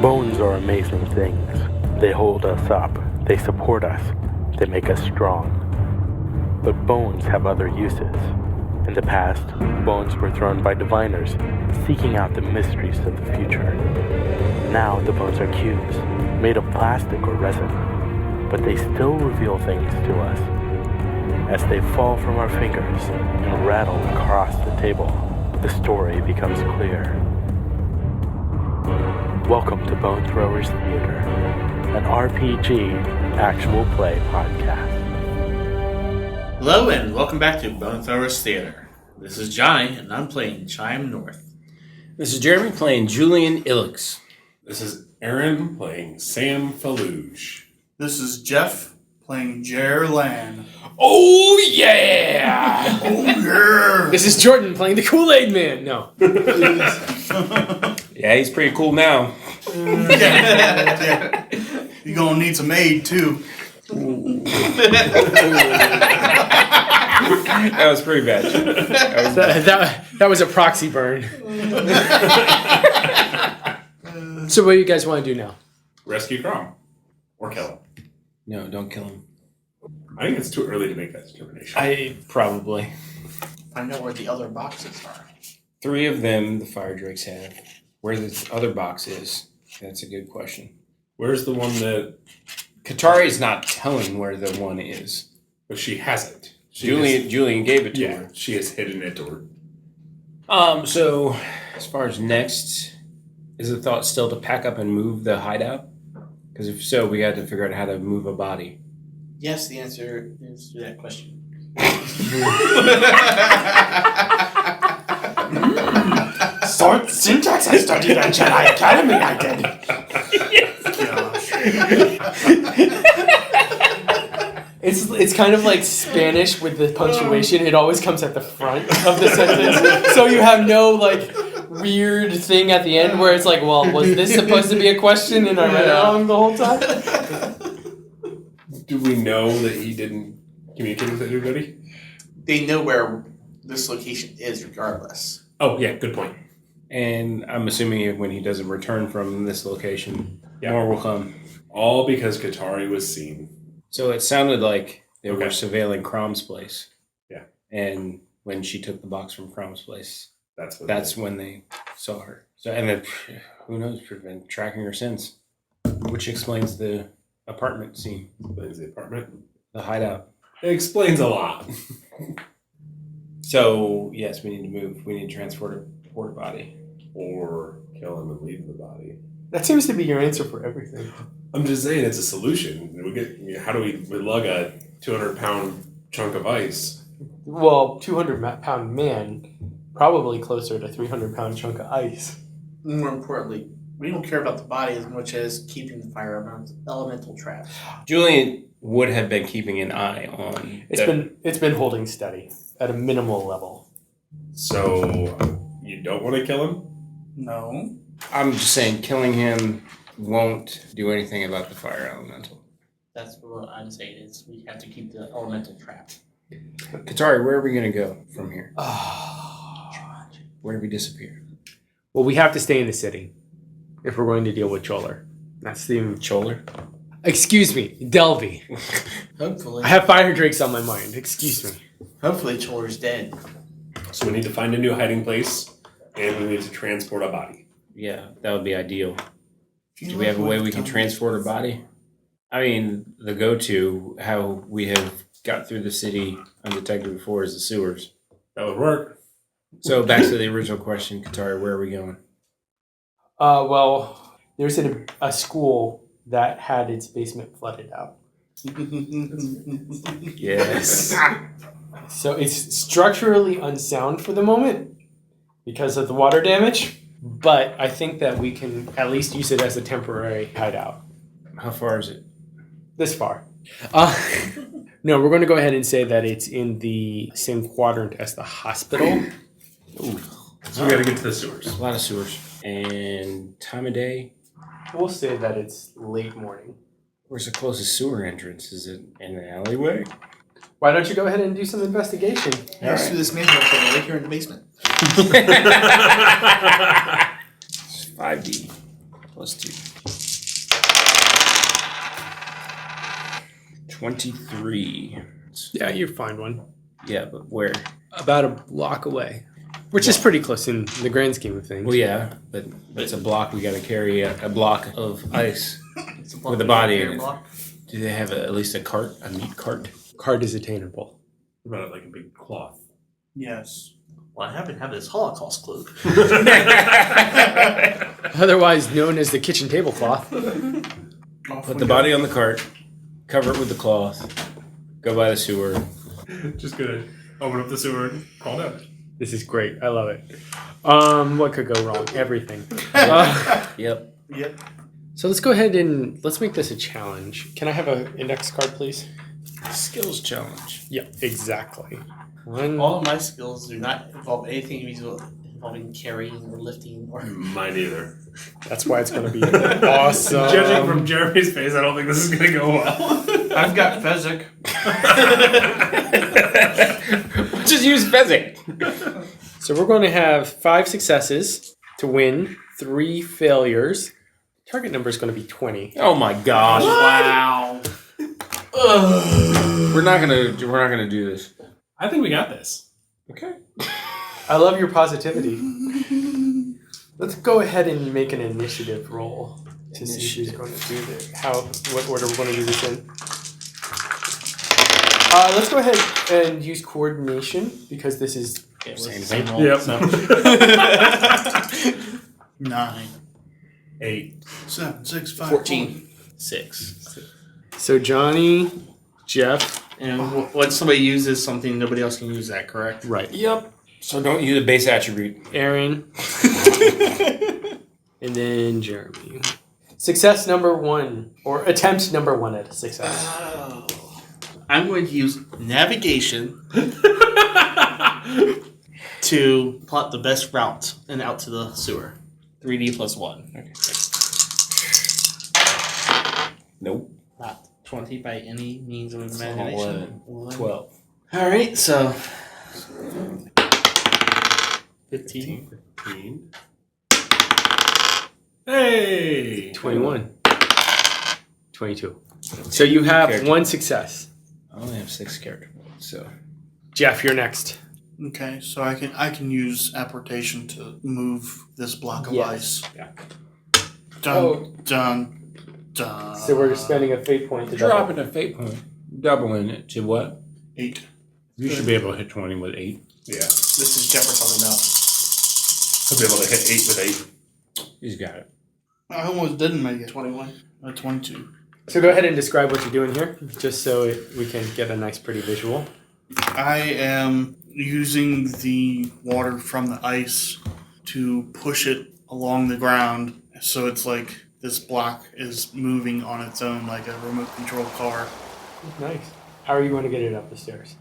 Bones are amazing things. They hold us up, they support us, they make us strong. But bones have other uses. In the past, bones were thrown by diviners, seeking out the mysteries of the future. Now the bones are cubes, made of plastic or resin, but they still reveal things to us. As they fall from our fingers and rattle across the table, the story becomes clear. Welcome to Bone Throwers Theater, an RPG actual play podcast. Hello and welcome back to Bone Throwers Theater. This is Johnny and I'm playing Chime North. This is Jeremy playing Julian Illix. This is Aaron playing Sam Feluge. This is Jeff playing Jerr Lan. Oh yeah! Oh yeah! This is Jordan playing the Kool-Aid Man. No. Yeah, he's pretty cool now. Yeah. You're gonna need some aid too. That was pretty bad. That was a proxy burn. So what do you guys want to do now? Rescue Crom. Or kill him. No, don't kill him. I think it's too early to make that determination. Probably. Find out where the other boxes are. 3 of them the fire drakes have. Where this other box is, that's a good question. Where's the one that... Katari's not telling where the one is. But she has it. Julian gave it to her. She has hidden it or... So, as far as next, is the thought still to pack up and move the hideout? Because if so, we got to figure out how to move a body. Yes, the answer is to that question. Sort syntax I studied at Jedi Academy, I did. It's kind of like Spanish with the punctuation. It always comes at the front of the sentence. So you have no like weird thing at the end where it's like, well, was this supposed to be a question and I read it wrong the whole time? Do we know that he didn't communicate with anybody? They know where this location is regardless. Oh, yeah, good point. And I'm assuming when he doesn't return from this location, more will come. All because Katari was seen. So it sounded like they were surveilling Crom's place. Yeah. And when she took the box from Crom's place, that's when they saw her. So and then who knows, we've been tracking her since. Which explains the apartment scene. Explains the apartment. The hideout. It explains a lot. So yes, we need to move. We need to transport a porta body. Or kill him and leave the body. That seems to be your answer for everything. I'm just saying it's a solution. How do we lug a 200-pound chunk of ice? Well, 200-pound man, probably closer to 300-pound chunk of ice. More importantly, we don't care about the body as much as keeping the fire elemental trapped. Julian would have been keeping an eye on. It's been holding steady at a minimal level. So you don't want to kill him? No. I'm just saying killing him won't do anything about the fire elemental. That's what I'm saying is we have to keep the elemental trapped. Katari, where are we going to go from here? Where do we disappear? Well, we have to stay in the city if we're going to deal with Choler. That's the Choler? Excuse me, Delvey. Hopefully. I have fire drakes on my mind. Excuse me. Hopefully Choler's dead. So we need to find a new hiding place, and we need to transport a body. Yeah, that would be ideal. Do we have a way we can transport a body? I mean, the go-to, how we have got through the city undetected before is the sewers. That would work. So back to the original question, Katari, where are we going? Well, there's a school that had its basement flooded out. Yes. So it's structurally unsound for the moment because of the water damage, but I think that we can at least use it as a temporary hideout. How far is it? This far. No, we're going to go ahead and say that it's in the same quadrant as the hospital. Ooh. So we got to get to the sewers. A lot of sewers. And time of day? We'll say that it's late morning. Where's the closest sewer entrance? Is it in an alleyway? Why don't you go ahead and do some investigation? Let's do this manual thing right here in the basement. 5D plus 2. 23. Yeah, you find one. Yeah, but where? About a block away. Which is pretty close in the grand scheme of things. Well, yeah, but it's a block. We got to carry a block of ice It's with a body block. in it. Do they have at least a cart, a meat cart? Card is attainable. What about like a big cloth? Yes. Well, I happen to have this Holocaust cloak. Otherwise known as the kitchen tablecloth. Put the body on the cart, cover it with the cloth, go by the sewer. Just gonna open up the sewer and crawl down. This is great. I love it. What could go wrong? Everything. Yep. Yep. So let's go ahead and let's make this a challenge. Can I have an index card, please? Skills challenge. Yeah, exactly. One. All of my skills do not involve anything involving carrying or lifting or. Mine either. That's why it's going to be awesome. Judging from Jeremy's face, I don't think this is gonna go well. I've got Fezzik. Just use physics. So we're going to have 5 successes to win, 3 failures. Target number is going to be 20. Oh my gosh! Wow. We're not gonna do this. I think we got this. Okay. I love your positivity. Let's go ahead and make an initiative roll to see who's going to do this. What order we're going to do this in. Let's go ahead and use coordination because this is Same roll. Yep. So. 9, 8. 7, 6, 5, 14. 6. so Johnny, Jeff, And when somebody uses something, nobody else can use that, correct? right? Yep. So don't use a base attribute. Aaron, and then Jeremy. Success number 1, or attempt number 1 at a success. I'm going to use navigation to plot the best route and out to the sewer. 3D plus 1. Okay. Nope. Not 20 by any means of imagination. 12. Alright, so 15. 15. Hey! 21. 22. So you have Character. 1 success. I only have 6 character points, so. Jeff, you're next. Okay, so I can use apportation to move this block of Yes. ice. Yeah. Dun, Oh. dun, dun. So we're spending a fate point to double. Dropping a fate point. Doubling it to what? 8. You should be able to hit 20 with 8. Yeah. This is Jeff we're talking about. I'll be able to hit 8 with 8. He's got it. I almost didn't make it. 21. 22. So go ahead and describe what you're doing here, just so we can get a nice, pretty visual. I am using the water from the ice to push it along the ground, so it's like this block is moving on its own like a remote control car. Nice. How are you going to get it up the stairs?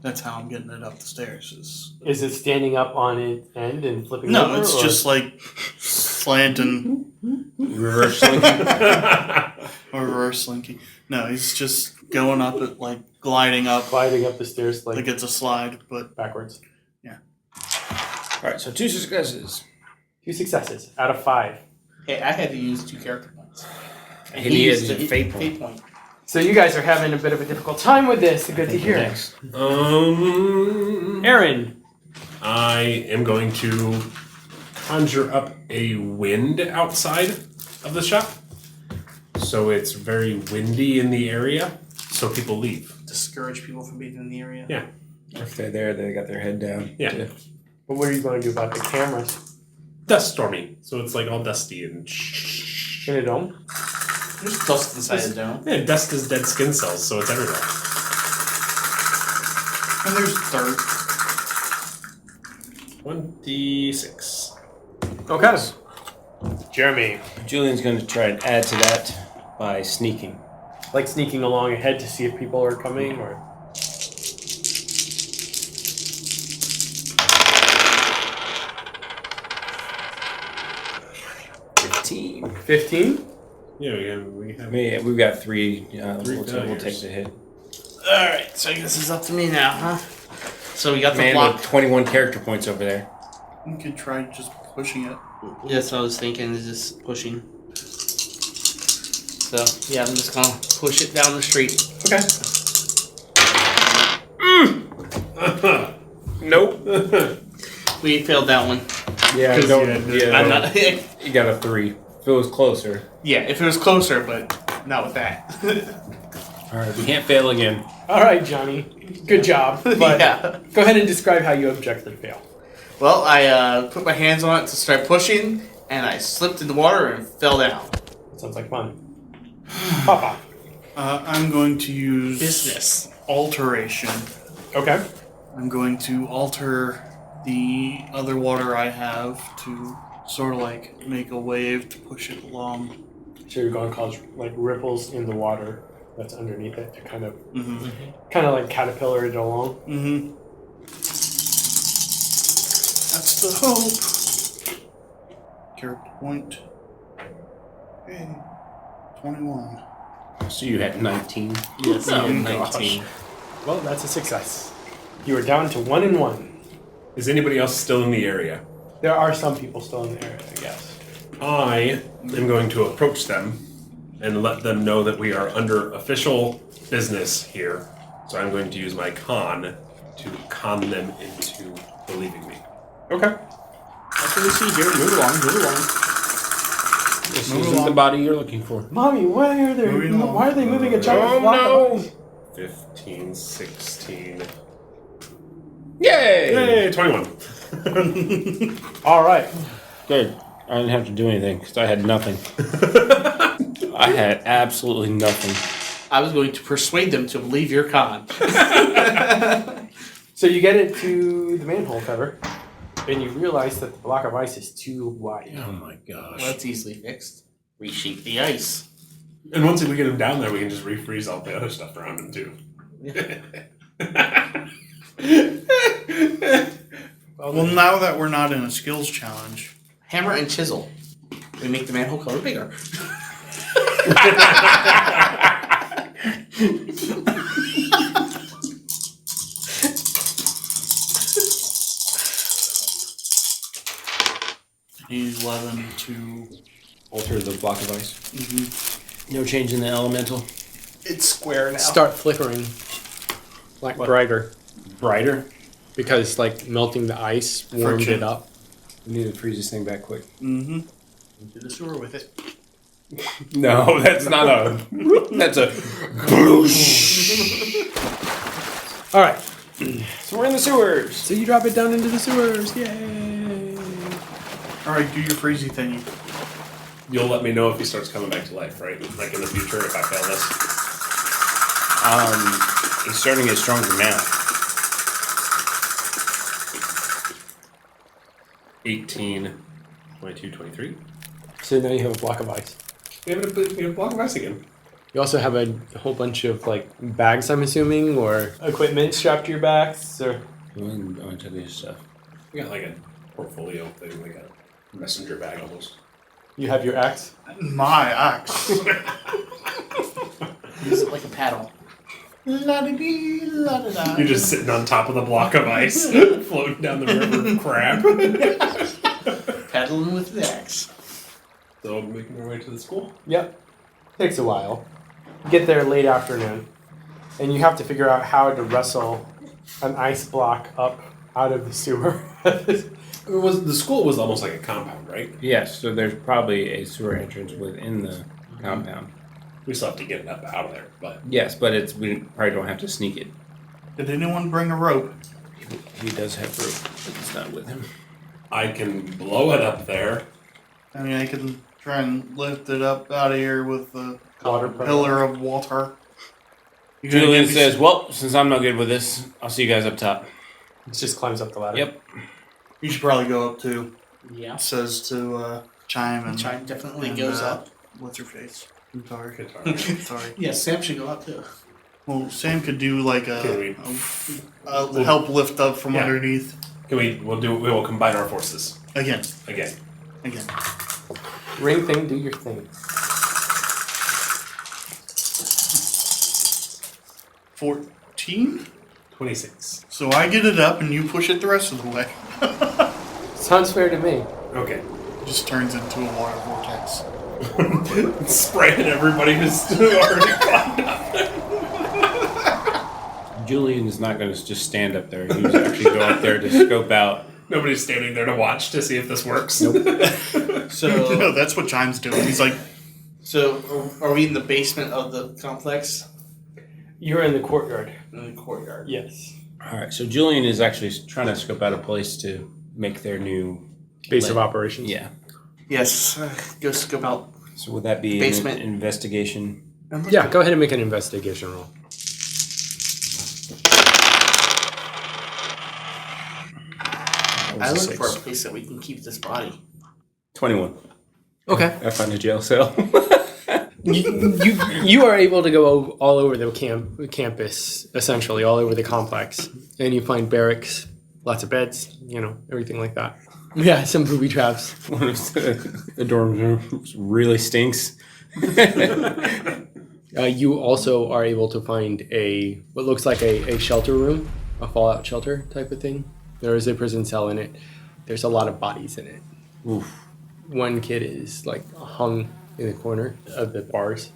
That's how I'm getting it up the stairs. Is it standing up on its end and flipping No, over? it's or? just like slanting Reverse linking. or reverse slinky. No, he's just going up it, like gliding up gliding up the stairs like like it's a slide, but backwards. Alright, so 2 successes. 2 successes out of 5. Hey, I had to use 2 character points. And he used has a the fate point. point. So you guys are having a bit of a difficult time with this. Good to hear. Next. Aaron. I am going to conjure up a wind outside of the shop. So it's very windy in the area, so people leave. Discourage people from being in the area. Yeah. If they're there, they got their head down. Yeah. But what are you going to do about the cameras Dust stormy. So it's like all dusty and in a dome? There's dust inside the dome. yeah, dust is dead skin cells, so it's everywhere. and there's dirt. 26. Okay. Jeremy. Julian's going to try and add to that by sneaking. Like sneaking along ahead to see if people are coming or... Team. 15? Yeah, We've got 3. We'll take failures. the hit. Alright, so I guess it's up to me now, huh? So we got the Man block. with 21 character points over there. You could try just pushing it. Yes, I was thinking is just pushing. So, yeah, I'm just gonna push it down the street. Okay. Nope. We failed that one. Yeah, Because don't. you had- I'm not. You got a 3. If it was closer. Yeah, if it was closer, but not with that. All right, we can't fail again. All right, Johnny. Good job. But Yeah. go ahead and describe how you objectively fail. Well, I put my hands on it to start pushing, and I slipped in the water and fell down. Sounds like fun. Papa. I'm going to use Business. alteration. Okay. I'm going to alter the other water I have to sort of like make a wave to push it along. So you're going to cause like ripples in the water that's underneath it to kind of Mm-hmm. like caterpillar it along. Mm-hmm. That's the hope. Character point. Okay. 21. So you had 19. Yes, Oh, I'm gosh. 19. Well, that's a success. You are down to 1 and 1. Is anybody else still in the area? There are some people still in the area, I guess. I am going to approach them and let them know that we are under official business here. So I'm going to use my con to con them into believing me. Okay. That's what we see here. Move along, move along. This Move isn't along. the body you're looking for. Mommy, why are they moving a giant Oh, block no. of ice? 15, 16. Yay! Yay, 21. All right. Good. I didn't have to do anything because I had nothing. I had absolutely nothing. I was going to persuade them to believe your con. So you get it to the manhole cover, and you realize that the block of ice is too wide. Oh my gosh. Well, that's easily fixed. Reshape the ice. And once we get him down there, we can just refreeze all the other stuff around him, too. Well, now that we're not in a skills challenge, Hammer and chisel. We make the manhole cover bigger. he's 11 to. Alter the block of ice. Mm-hmm. No change in the elemental. It's square now. Start flickering, like What? brighter, Brighter. because like melting the ice warmed Friction. it up. We need to freeze this thing back quick. Mm-hmm. Into the sewer with it. No, that's not a. That's a. All right. So we're in the sewers. So you drop it down into the sewers. Yay! Alright, do your freezy thingy. You'll let me know if he starts coming back to life, right? Like in the future, if I fail this. He's starting to get stronger now. 18, 22, 23. So now you have a block of ice. We have a block of ice again. You also have a whole bunch of like bags, I'm assuming, or equipment strapped to your backs, or I took his stuff. We got like a portfolio thing, like a messenger bag almost. you have your axe. My axe. Use it like a paddle. La-di-dee, la-da-da. You're just sitting on top of the block of ice, floating down the river of crab. Paddling with the axe. So making our way to the school. Yep. Takes a while. You get there late afternoon, and you have to figure out how to wrestle an ice block up out of the sewer. The school was almost like a compound, right? Yes, so there's probably a sewer entrance within the compound. We still have to get it up out of there, but Yes, but we probably don't have to sneak it. Did anyone bring a rope? He does have rope, but it's not with him. I can blow it up there. I mean, I can try and lift it up out of here with the Water pillar of water. You gonna Julian give me says, well, since I'm not good with this, I'll see you guys up top. It just climbs up the ladder. Yep. You should probably go up too. Yeah. Says to Chime and Chime definitely and, goes up. What's her face? I'm sorry. Guitar. Sorry. Yeah, Sam should go up too. Well, Sam could do like Can we- a help lift up from Yeah. underneath. We will combine our forces Again. again. Ring thing, do your thing. 14? 26. So I get it up and you push it the rest of the way. Sounds fair to me. Okay. Just turns into a water vortex. Spraying everybody who's already climbed up. Julian is not going to just stand up there. He's actually go up there to scope out. Nobody's standing there to watch to see if this works. Nope. No, that's what Chime's doing. He's like, So, are we in the basement of the complex? You're in the courtyard. In the courtyard. Yes. All right, so Julian is actually trying to scope out a place to make their new Base of operations. Yeah. Yes. Go scope out. So would that be Basement. an investigation? Yeah, go ahead and make an investigation roll. I look 6. for a place that we can keep this body. 21. Okay. I find a jail cell. You are able to go all over the campus, essentially all over the complex, and you find barracks, lots of beds, everything like that. Yeah, some booby traps. One of the dorm room really stinks. You also are able to find what looks like a shelter room, a fallout shelter type of thing. There is a prison cell in it. There's a lot of bodies in it. Oof. One kid is hung in the corner of the bars,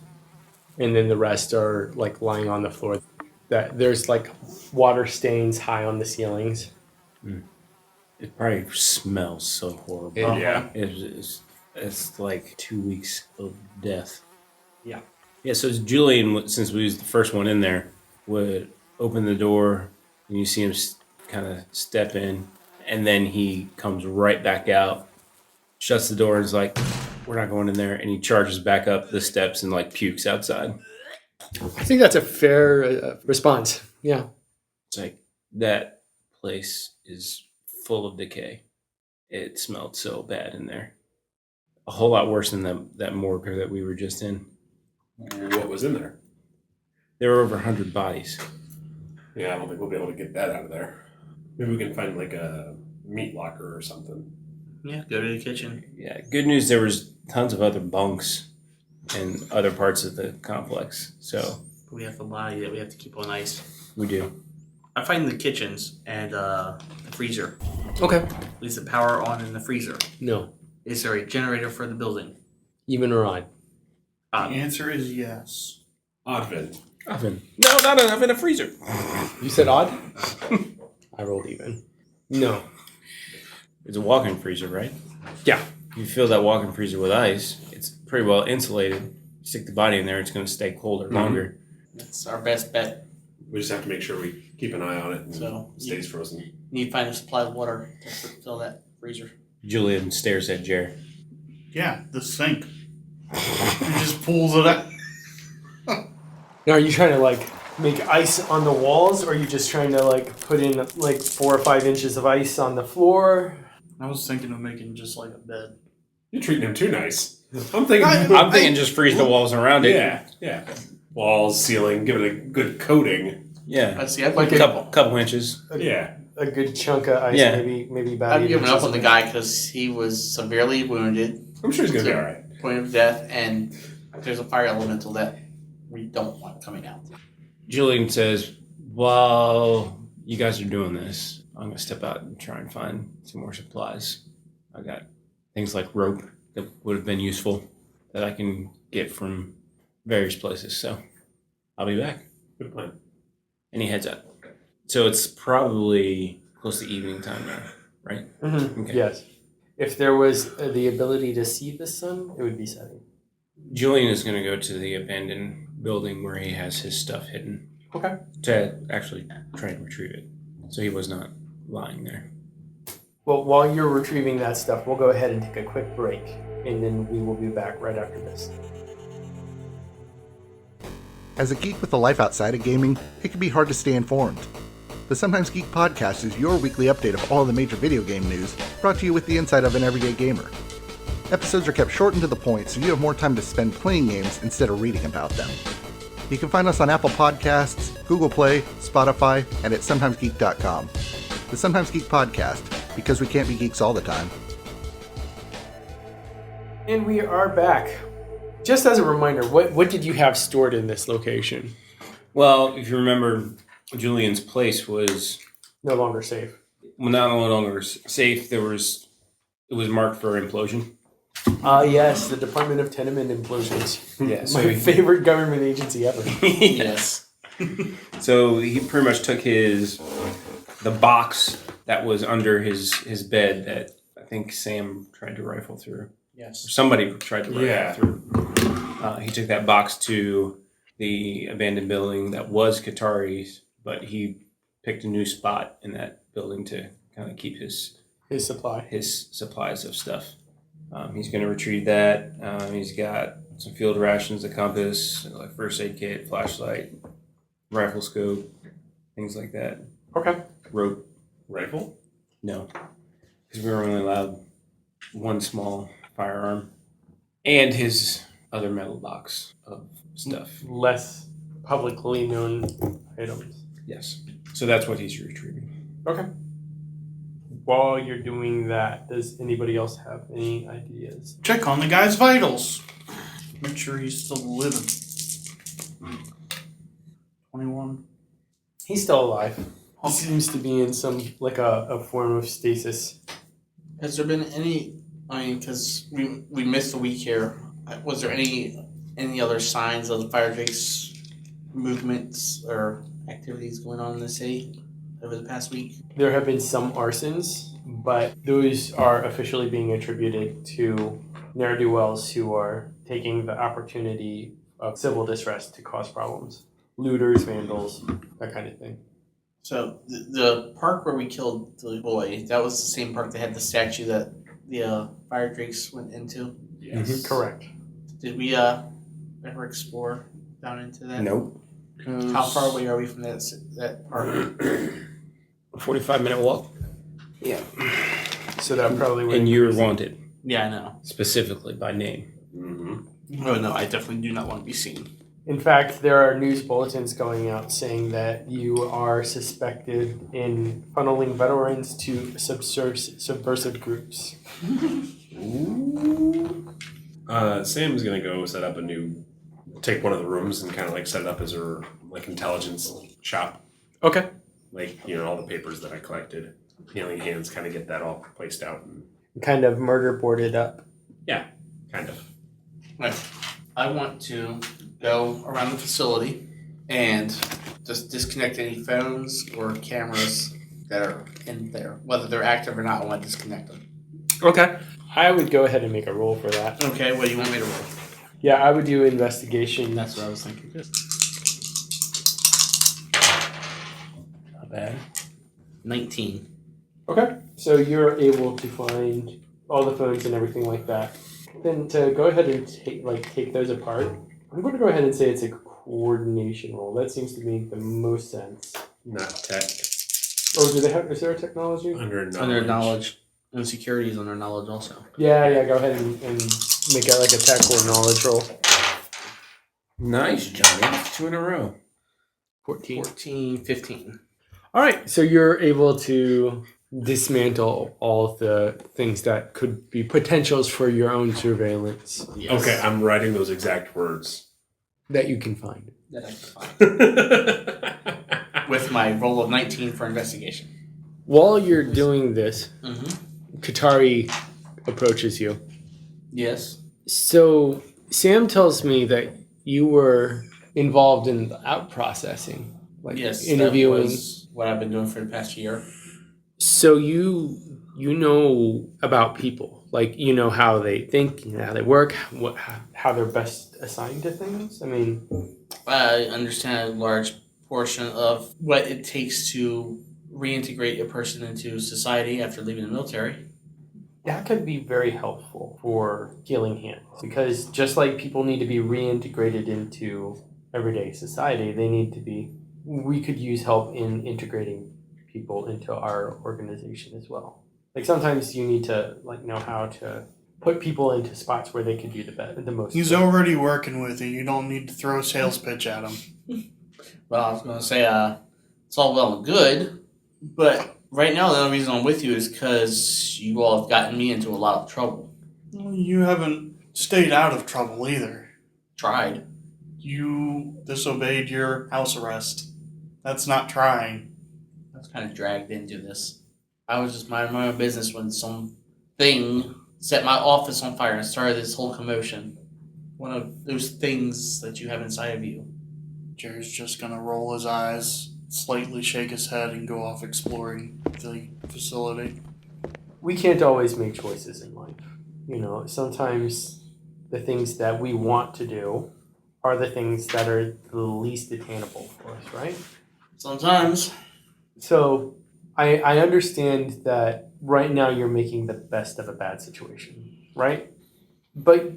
and then the rest are lying on the floor. There's water stains high on the ceilings. It probably smells so horrible. Yeah. It's like 2 weeks of death. Yeah. Yeah, so Julian, since we was the first one in there, would open the door, and you see him kind of step in, and then he comes right back out, shuts the door, and is like, we're not going in there, and he charges back up the steps and pukes outside. I think that's a fair response. Yeah. It's like, that place is full of decay. It smelled so bad in there. A whole lot worse than that morgue that we were just in. What was in there? There were over 100 bodies. Yeah, I don't think we'll be able to get that out of there. Maybe we can find a meat locker or something. Yeah, go to the kitchen. Yeah, good news, there was tons of other bunks in other parts of the complex. So We have the body that we have to keep on ice. we do. I find the kitchens and the freezer. Okay. Is the power on in the freezer? No. Is there a generator for the building? Even or odd. the answer is yes. Oddvin. Oven. No, not an oven, a freezer. You said odd? I rolled even. No. It's a walk-in freezer, right? Yeah. You fill that walk-in freezer with ice. It's pretty well insulated. You stick the body in there, it's going to stay colder longer. That's our best bet. We just have to make sure we keep an eye on it and So, it stays frozen. You need to find a supply of water to fill that freezer. Julian stares at Jerr. Yeah, the sink. He just pulls it out. Now, are you trying to make ice on the walls, or are you just trying to put in 4 or 5 inches of ice on the floor? I was thinking of making just a bed. You're treating him too nice. I'm thinking. I'm thinking just freeze the walls around it. Yeah. Walls, ceiling, give it a good coating. Yeah. I see. I'd Like like a- Couple inches. Yeah. A good chunk of ice, Yeah. maybe about I've 8 given up inches on the of guy because he was severely wounded, I'm sure he's going to be all right. point of death, and there's a fire elemental that we don't want coming out. Julian says, while you guys are doing this, I'm going to step out and try and find some more supplies. I got things like rope that would have been useful that I can get from various places. So I'll be back. Good plan. And he heads out. So it's probably close to evening time now, right? Mm-hmm. Okay. Yes. If there was the ability to see the sun, it would be setting. Julian is going to go to the abandoned building where he has his stuff hidden Okay. to actually try and retrieve it. So he was not lying there. Well, while you're retrieving that stuff, we'll go ahead and take a quick break, and then we will be back right after this. As a geek with a life outside of gaming, it can be hard to stay informed. The Sometimes Geek podcast is your weekly update of all the major video game news, brought to you with the insight of an everyday gamer. Episodes are kept short and to the point, so you have more time to spend playing games instead of reading about them. You can find us on Apple Podcasts, Google Play, Spotify, and at sometimesgeek.com. The Sometimes Geek podcast, because we can't be geeks all the time. And we are back. Just as a reminder, what did you have stored in this location? Well, if you remember, Julian's place was No longer safe. not no longer safe. It was marked for implosion. Yes, the Department of Tenement Implosions. Yeah, so My he- favorite government agency ever. Yes. So he pretty much took the box that was under his bed that I think Sam tried to rifle through. Or Yes. somebody tried to rifle Yeah. through. He took that box to the abandoned building that was Qatari's, but he picked a new spot in that building to kind of keep his Supply. supplies of stuff. He's going to retrieve that. He's got some field rations, a compass, like first aid kit, flashlight, rifle scope, things like that. Okay. Rope. Rifle? No, because we were only allowed one small firearm, and his other metal box of stuff. Less publicly known items. Yes. So that's what he's retrieving. Okay. While you're doing that, does anybody else have any ideas? Check on the guy's vitals. Make sure he's still living. 21. He's still alive. He seems to be in some, like a form of stasis. Has there been any? I mean, because we missed a week here. Was there any other signs of the fire drake's movements or activities going on in the city over the past week? There have been some arsons, but those are officially being attributed to ne'er-do-wells who are taking the opportunity of civil distress to cause problems. Looters, vandals, that kind of thing. So the park where we killed the boy, that was the same park that had the statue that the fire drakes went into. Yes. Correct. Did we ever explore down into that? Nope. How far away are we from that park? 45-minute walk. Yeah. So that probably would. And you're wanted Yeah, I know. specifically by name. Mm-hmm. Oh no, I definitely do not want to be seen. In fact, there are news bulletins going out saying that you are suspected in funneling veterans to subversive groups. Sam's gonna go set up take one of the rooms and kind of like set it up as her like intelligence shop. Okay. Like, all the papers that I collected. Healing Hands kind of get that all placed out. And, Kind of murder boarded up. yeah, kind of. Right. I want to go around the facility and just disconnect any phones or cameras that are in there. Whether they're active or not, I want to disconnect them. Okay. I would go ahead and make a roll for that. Okay, what do you want me to roll? Yeah, I would do investigation. That's what I was thinking. Not bad. 19. Okay. So you're able to find all the phones and everything like that. Then to go ahead and take those apart, I'm going to go ahead and say it's a coordination roll. That seems to make the most sense. Not tech. Oh, is there a technology? Under knowledge. Under knowledge. And security is under knowledge also. Yeah, go ahead and make it like a tech or knowledge roll. Nice, Johnny. 2 in a row. 14, 15. All right, so you're able to dismantle all of the things that could be potentials for your own surveillance Yes. Okay, I'm writing those exact words. that you can find. That I can find. With my roll of 19 for investigation. While you're doing this, Mm-hmm. Qatari approaches you. Yes. So Sam tells me that you were involved in the out processing, like Yes. interviewing. That was what I've been doing for the past year. So you know about people, like you know how they think, how they work, how they're best assigned to things. I mean, I understand a large portion of what it takes to reintegrate a person into society after leaving the military. that could be very helpful for Healing Hands because just like people need to be reintegrated into everyday society, we could use help in integrating people into our organization as well. Like sometimes you need to know how to put people into spots where they could do the most. He's already working with you. You don't need to throw a sales pitch at him. Well, I was going to say, it's all well and good, but right now the only reason I'm with you is because you all have gotten me into a lot of trouble. Well, you haven't stayed out of trouble either. Tried. You disobeyed your house arrest. That's not trying. I was kind of dragged into this. I was just minding my own business when something set my office on fire and started this whole commotion. One of those things that you have inside of you. Jerry's just gonna roll his eyes, slightly shake his head, and go off exploring the facility. We can't always make choices in life. You know, sometimes the things that we want to do are the things that are the least attainable for us, right? Sometimes. So I understand that right now you're making the best of a bad situation, right? But,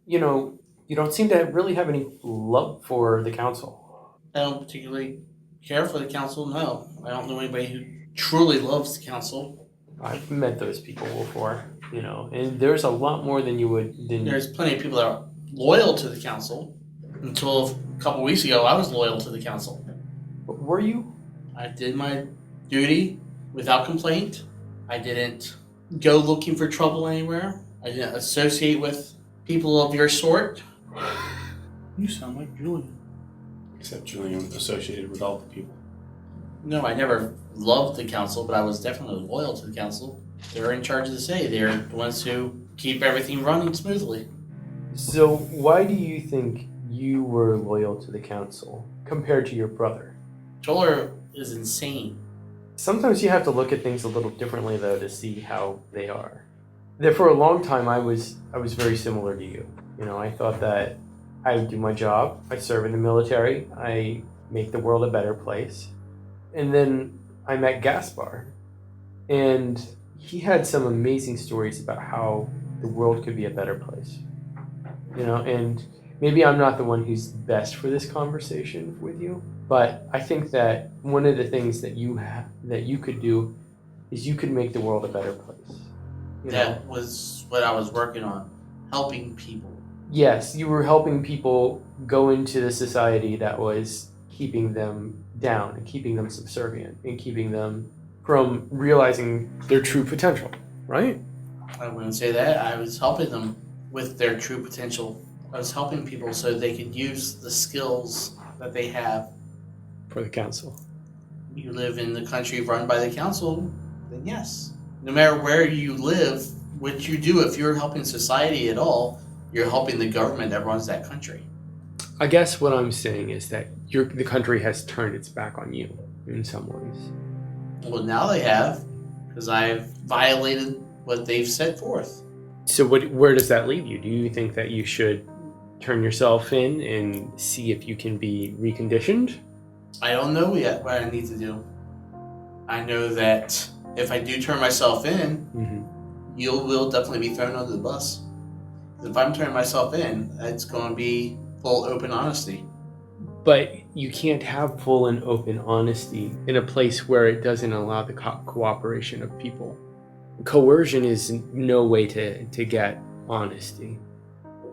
you know, you don't seem to really have any love for the council. I don't particularly care for the council, no. I don't know anybody who truly loves the council. I've met those people before, you know, and there's a lot more than you would. There's plenty of people that are loyal to the council. Until a couple weeks ago, I was loyal to the council. Were you? I did my duty without complaint. I didn't go looking for trouble anywhere. I didn't associate with people of your sort. You sound like Julian. Except Julian was associated with all the people. No, I never loved the council, but I was definitely loyal to the council. They're in charge of the city. They're the ones who keep everything running smoothly. So why do you think you were loyal to the council compared to your brother? Joler is insane. Sometimes you have to look at things a little differently, though, to see how they are. There, for a long time, I was very similar to you. You know, I thought that I would do my job. I serve in the military. I make the world a better place. And then I met Gaspar, and he had some amazing stories about how the world could be a better place. You know, and maybe I'm not the one who's best for this conversation with you, but I think that one of the things that you could do is you could make the world a better place. You know? That was what I was working on, helping people. Yes, you were helping people go into the society that was keeping them down and keeping them subservient and keeping them from realizing their true potential, right? I wouldn't say that. I was helping them with their true potential. I was helping people so they could use the skills that they have. For the council. You live in the country run by the council, then yes. No matter where you live, what you do, if you're helping society at all, you're helping the government that runs that country. I guess what I'm saying is that the country has turned its back on you in some ways. Well, now they have, because I've violated what they've set forth. So where does that leave you? Do you think that you should turn yourself in and see if you can be reconditioned? I don't know yet what I need to do. I know that if I do turn myself in, you will definitely be thrown under the bus. If I'm turning myself in, it's going to be full open honesty. But you can't have full and open honesty in a place where it doesn't allow the cooperation of people. Coercion is no way to get honesty.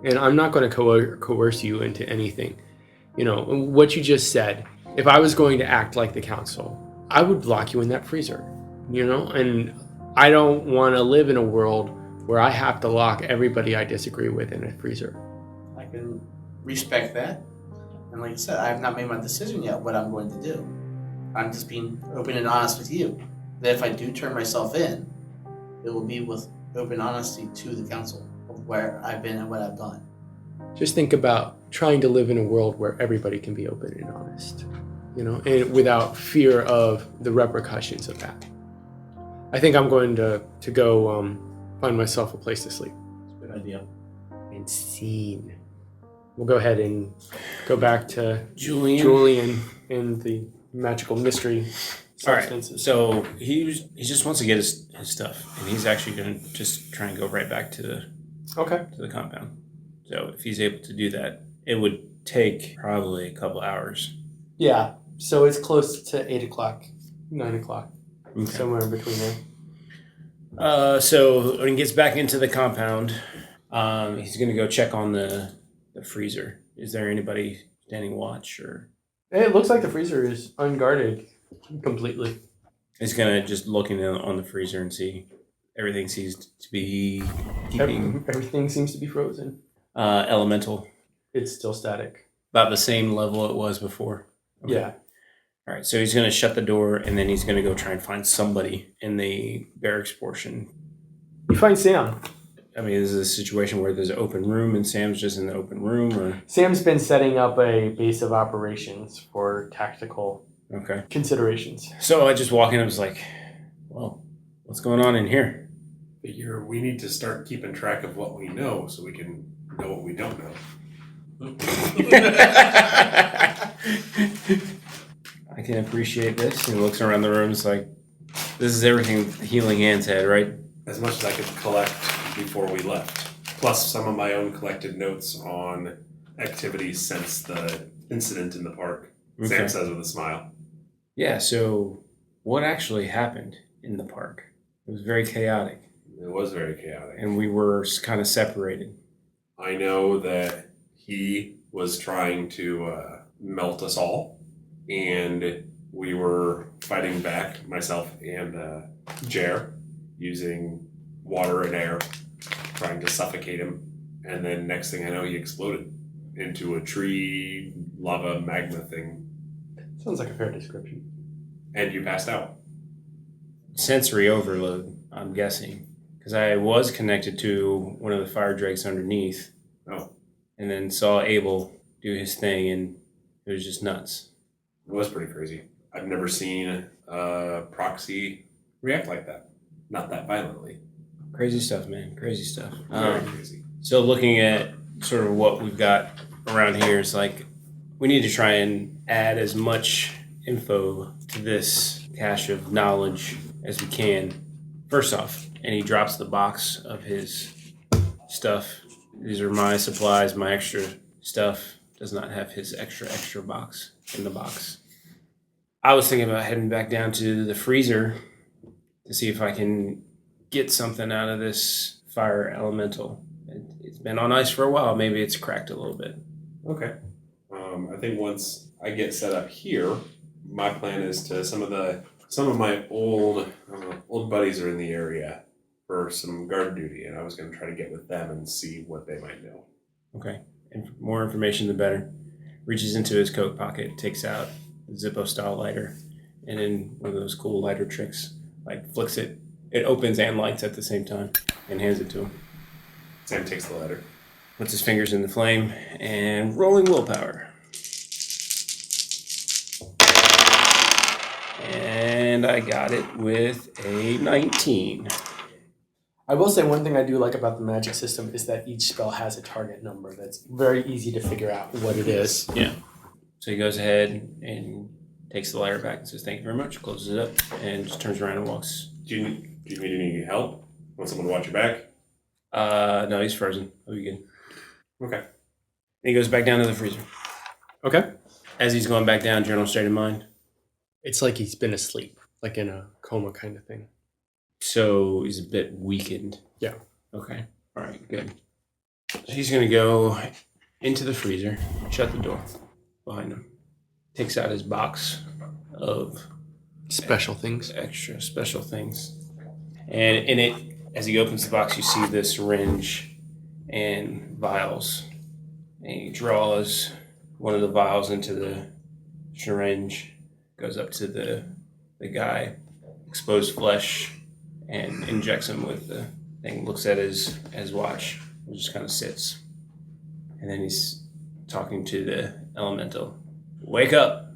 And I'm not going to coerce you into anything. You know, what you just said, if I was going to act like the council, I would lock you in that freezer, you know? And I don't want to live in a world where I have to lock everybody I disagree with in a freezer. I can respect that. And like I said, I have not made my decision yet what I'm going to do. I'm just being open and honest with you. That if I do turn myself in, it will be with open honesty to the council of where I've been and what I've done. Just think about trying to live in a world where everybody can be open and honest, you know, and without fear of the repercussions of that. I think I'm going to go find myself a place to sleep. That's a good idea. And scene. We'll go ahead and go back to Julian and the magical mystery All right. substances. So he just wants to get his stuff, and he's actually going to just try and go right back to the compound. So if he's able to do that, it would take probably a couple hours. Yeah. So it's close to 8 o'clock, 9 o'clock, somewhere in between there. So when he gets back into the compound, he's going to go check on the freezer. Is there anybody standing watch, or? It looks like the freezer is unguarded completely. He's going to just look on the freezer and see everything seems to be keeping Everything seems to be frozen. elemental. It's still static. About the same level it was before. Okay. Yeah. All right, so he's going to shut the door, and then he's going to go try and find somebody in the barracks portion. You find Sam. I mean, is this a situation where there's an open room and Sam's just in the open room, or Sam's been setting up a base of operations for tactical okay? considerations. So I just walk in and was like, "Well, what's going on in here?" Figure we need to start keeping track of what we know so we can know what we don't know. I can appreciate this. And he looks around the room. It's like, this is everything Healing Hands had, right? As much as I could collect before we left. Plus some of my own collected notes on activities since the incident in the park. Okay. Sam says with a smile. Yeah, so what actually happened in the park? It was very chaotic, It was very chaotic. and we were kind of separated. I know that he was trying to melt us all, and we were fighting back, myself and Jerr, using water and air, trying to suffocate him. And then next thing I know, he exploded into a tree, lava, magma thing, Sounds like a fair description. and you passed out. Sensory overload, I'm guessing, because I was connected to one of the fire drakes underneath, Oh, and then saw Abel do his thing, and it was just nuts. it was pretty crazy. I've never seen a proxy react like that. Not that violently. Crazy stuff, man. Crazy stuff. Very crazy. So looking at sort of what we've got around here, it's like we need to try and add as much info to this cache of knowledge as we can. First off, and he drops the box of his stuff. These are my supplies, my extra stuff. Does not have his extra box in the box. I was thinking about heading back down to the freezer to see if I can get something out of this fire elemental. It's been on ice for a while. Maybe it's cracked a little bit. Okay. I think once I get set up here, my plan is to some of my old buddies are in the area for some guard duty, and I was going to try to get with them and see what they might know. Okay. And more information, the better. Reaches into his coat pocket, takes out a Zippo style lighter, and in one of those cool lighter tricks, like flicks it. It opens and lights at the same time, and hands it to him. Sam takes the letter. Puts his fingers in the flame, and rolling willpower. And I got it with a 19. I will say one thing I do like about the magic system is that each spell has a target number that's very easy to figure out what it is. Yeah. So he goes ahead and takes the lighter back and says, "Thank you very much," closes it up, and just turns around and walks. Do you need any help? Want someone to watch your back? No, he's frozen. He'll be good. Okay. And he goes back down to the freezer. Okay. As he's going back down, general state of mind. It's like he's been asleep, like in a coma kind of thing. So he's a bit weakened. Yeah. Okay. All right, good. So he's going to go into the freezer, shut the door behind him, takes out his box of Special things. extra special things. And in it, as he opens the box, you see the syringe and vials. And he draws one of the vials into the syringe, goes up to the guy, exposed flesh, and injects him with the thing, looks at his watch, and just kind of sits. And then he's talking to the elemental. "Wake up!"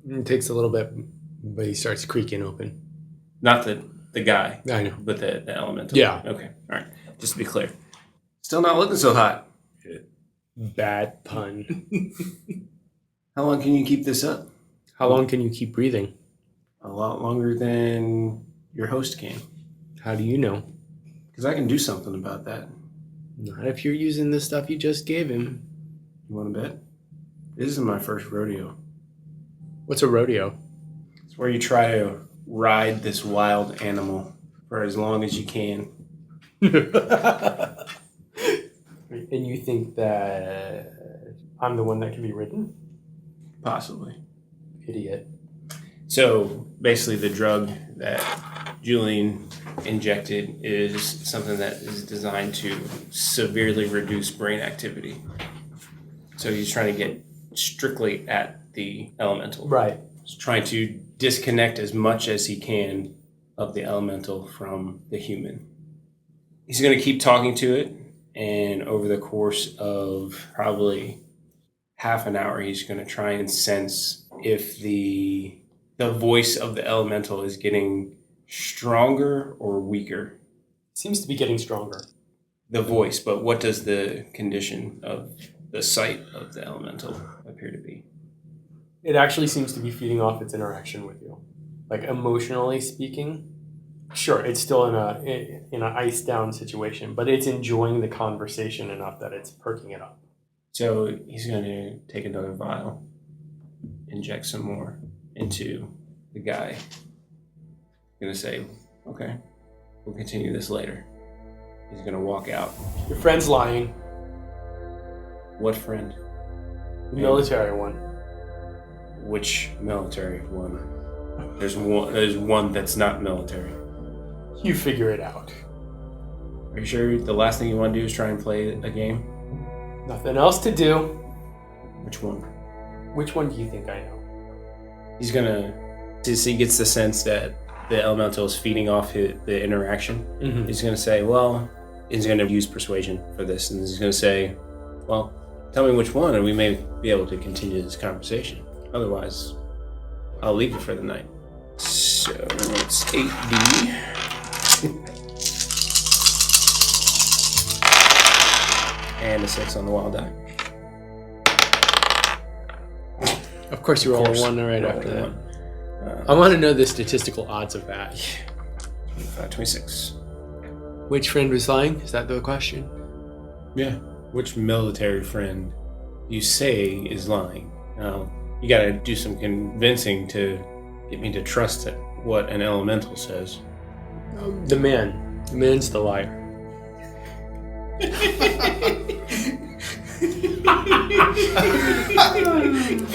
It takes a little bit, but he starts creaking open. Not the guy, I know. but the elemental. Yeah. Okay. All right. Just to be clear. Still not looking so hot. Bad pun. How long can you keep this up? How long can you keep breathing? A lot longer than your host can. How do you know? Because I can do something about that. Not if you're using the stuff you just gave him. You want to bet? This is my first rodeo. What's a rodeo? It's where you try to ride this wild animal for as long as you can. And you think that I'm the one that can be ridden? Possibly. Idiot. So basically the drug that Julian injected is something that is designed to severely reduce brain activity. So he's trying to get strictly at the elemental. Right. He's trying to disconnect as much as he can of the elemental from the human. He's going to keep talking to it, and over the course of probably half an hour, he's going to try and sense if the voice of the elemental is getting stronger or weaker. Seems to be getting stronger. The voice, but what does the condition of the sight of the elemental appear to be? It actually seems to be feeding off its interaction with you. Like emotionally speaking, sure, it's still in an ice down situation, but it's enjoying the conversation enough that it's perking it up. So he's going to take another vial, inject some more into the guy. Going to say, okay, we'll continue this later. He's going to walk out. Your friend's lying. What friend? The military one. Which military one? There's one that's not military. You figure it out. Are you sure the last thing you want to do is try and play a game? Nothing else to do. Which one? Which one do you think I know? He's gonna, since he gets the sense that the elemental is feeding off the interaction, he's gonna say, well, he's gonna use persuasion for this, and he's gonna say, well, tell me which one, and we may be able to continue this conversation. Otherwise, I'll leave you for the night. So it's 8D. And a 6 on the wild die. Of course, you roll a 1 right after that. I want to know the statistical odds of that. 26. Which friend was lying? Is that the question? Yeah. Which military friend you say is lying? Now, you gotta do some convincing to get me to trust what an elemental says. The man. The man's the liar.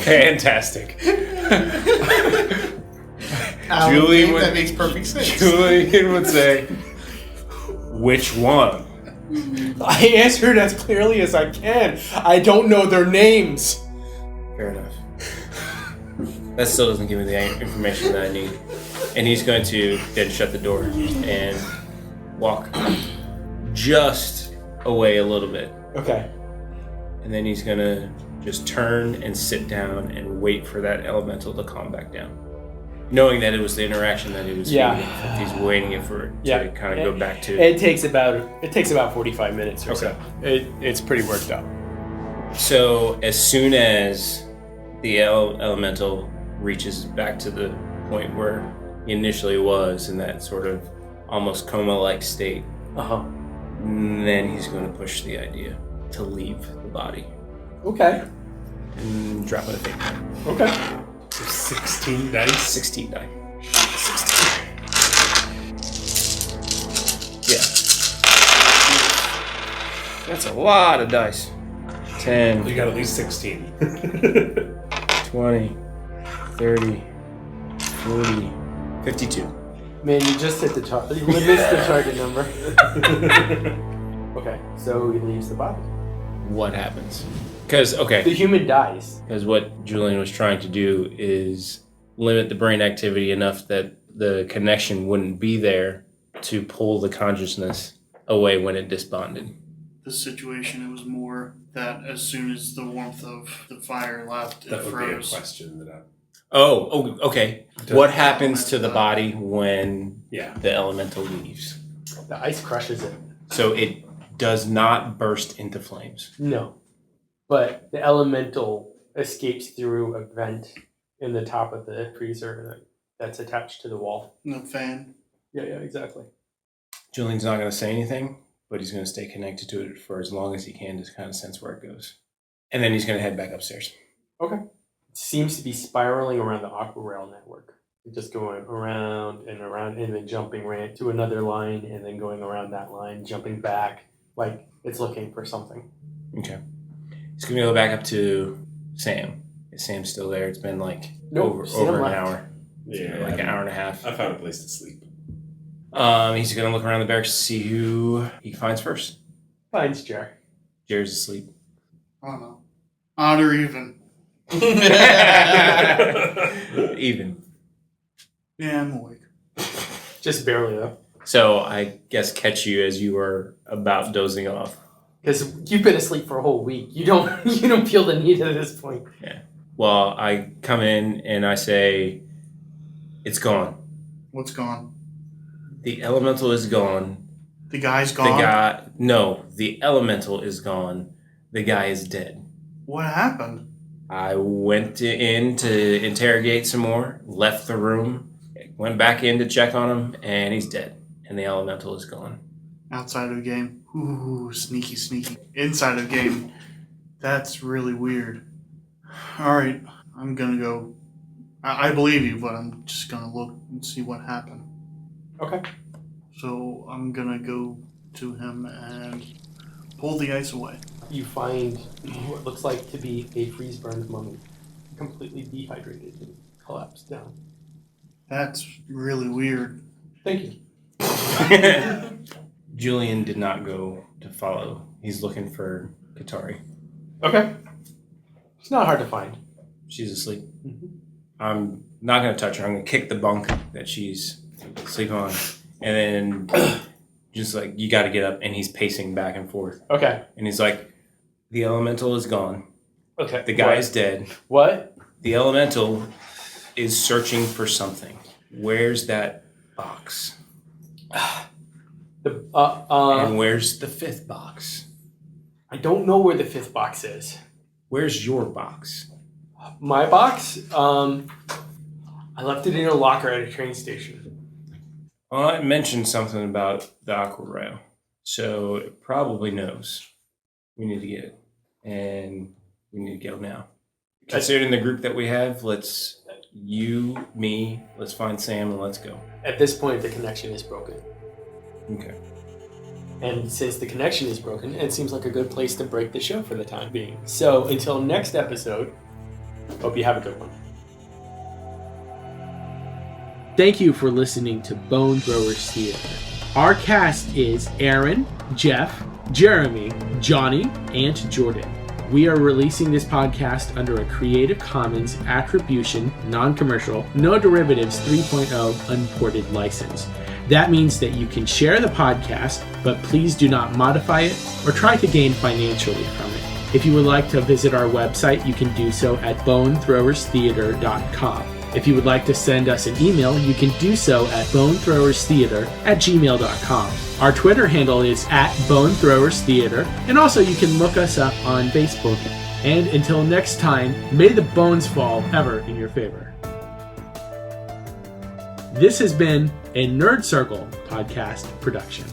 Fantastic. Julian, that makes perfect sense. Julian would say, which one? I answered as clearly as I can. I don't know their names. Fair enough. That still doesn't give me the information that I need. And he's going to then shut the door and walk just away a little bit. Okay. And then he's going to just turn and sit down and wait for that elemental to calm back down. Knowing that it was the interaction that he was feeling. He's waiting for it to kind of go back to... It takes about 45 minutes or so. It's pretty worked up. So as soon as the elemental reaches back to the point where he initially was in that sort of almost coma-like state, then he's going to push the idea to leave the body. Okay. And drop it a fate. Okay. So 16 dice? 16 die. 16. Yeah. That's a lot of dice. 10. You got at least 16. 20, 30, 40, 52. Man, you just hit the target. You missed the target number. Okay, so he leaves the body. What happens? Because, okay. The human dies. Because what Julian was trying to do is limit the brain activity enough that the connection wouldn't be there to pull the consciousness away when it disbonded. The situation, it was more that as soon as the warmth of the fire left, That it would be a froze. question that I... Oh, okay. What happens to the body when the elemental leaves? The ice crushes it. So it does not burst into flames. No. But the elemental escapes through a vent in the top of the freezer that's attached to the wall. No fan. Yeah, exactly. Julian's not going to say anything, but he's going to stay connected to it for as long as he can to kind of sense where it goes. And then he's going to head back upstairs. Okay. It seems to be spiraling around the aqua rail network. Just going around and then jumping right to another line and then going around that line, jumping back. Like it's looking for something. Okay. He's going to go back up to Sam. Is Sam still there? It's been like over an hour. Yeah. Like an hour and a half. I found a place to sleep. He's going to look around the barracks to see who he finds first. Finds Jerr. Jer's asleep. I don't know. Odd or even. Even. Yeah, I'm awake. Just barely though. So I guess catch you as you are about dozing off. Because you've been asleep for a whole week. You don't feel the need at this point. Yeah. Well, I come in and I say, it's gone. What's gone? The elemental is gone. The guy's gone? The elemental is gone. The guy is dead. What happened? I went in to interrogate some more, left the room, went back in to check on him, and he's dead. And the elemental is gone. Outside of the game. Ooh, sneaky, sneaky. Inside of game. That's really weird. Alright, I'm gonna go. I believe you, but I'm just gonna look and see what happened. Okay. So I'm gonna go to him and pull the ice away. You find what looks like to be a freeze-burned mummy, completely dehydrated and collapsed down. That's really weird. Thank you. Julian did not go to follow. He's looking for Katari. Okay. It's not hard to find. She's asleep. Mm-hmm. I'm not going to touch her. I'm going to kick the bunk that she's sleeping on. And then just like, you got to get up. And he's pacing back and forth. Okay. And he's like, the elemental is gone. Okay. The guy is dead. What? The elemental is searching for something. Where's that box? And where's the fifth box? I don't know where the fifth box is. Where's your box? My box? I left it in a locker at a train station. Well, I mentioned something about the aqua rail, so it probably knows we need to get it, and we need to go now. Considering the group that we have, let's find Sam, and let's go. At this point, the connection is broken. Okay. And since the connection is broken, it seems like a good place to break the show for the time being. So until next episode, hope you have a good one. Thank you for listening to Bone Throwers Theater. Our cast is Aaron, Jeff, Jeremy, Johnny, and Jordan. We are releasing this podcast under a Creative Commons Attribution, Non-Commercial, No Derivatives 3.0 Unported license. That means that you can share the podcast, but please do not modify it or try to gain financially from it. If you would like to visit our website, you can do so at bonethrowerstheater.com. If you would like to send us an email, you can do so at bonethrowerstheater@gmail.com. Our Twitter handle is @bonethrowerstheater, and also you can look us up on Facebook. And until next time, may the bones fall ever in your favor. This has been a Nerd Circle podcast production.